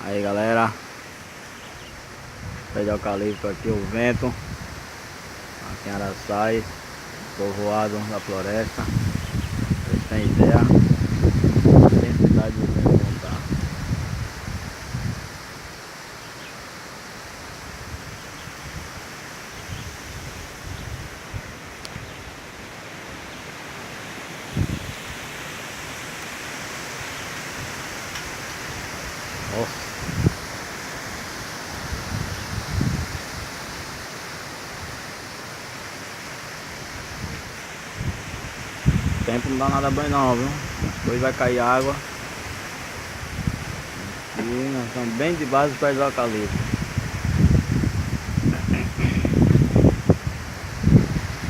Aí galera, pé de eucalipto aqui, o vento aqui em Araçais, povoado da floresta. Vocês têm ideia da intensidade do vento como tá. Nossa. O tempo não dá nada bem não, viu? Depois vai cair água. E nós estamos bem debaixo do pé do eucalipto.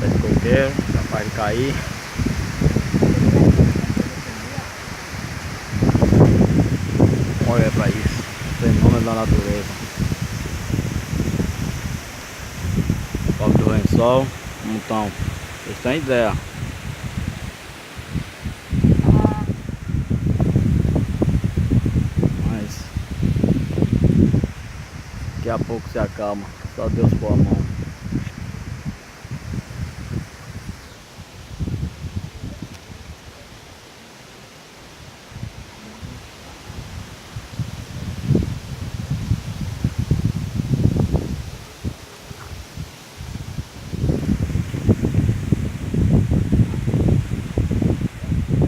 Pé de coqueiro, capaz de cair. Olha pra isso, fenômeno da natureza. Cobre do lençol, como estão? Vocês têm ideia? Mas daqui a pouco se acalma, só Deus pôr a mão.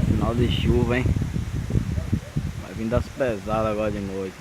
Final de chuva, hein? Vai vir das pesadas agora de noite.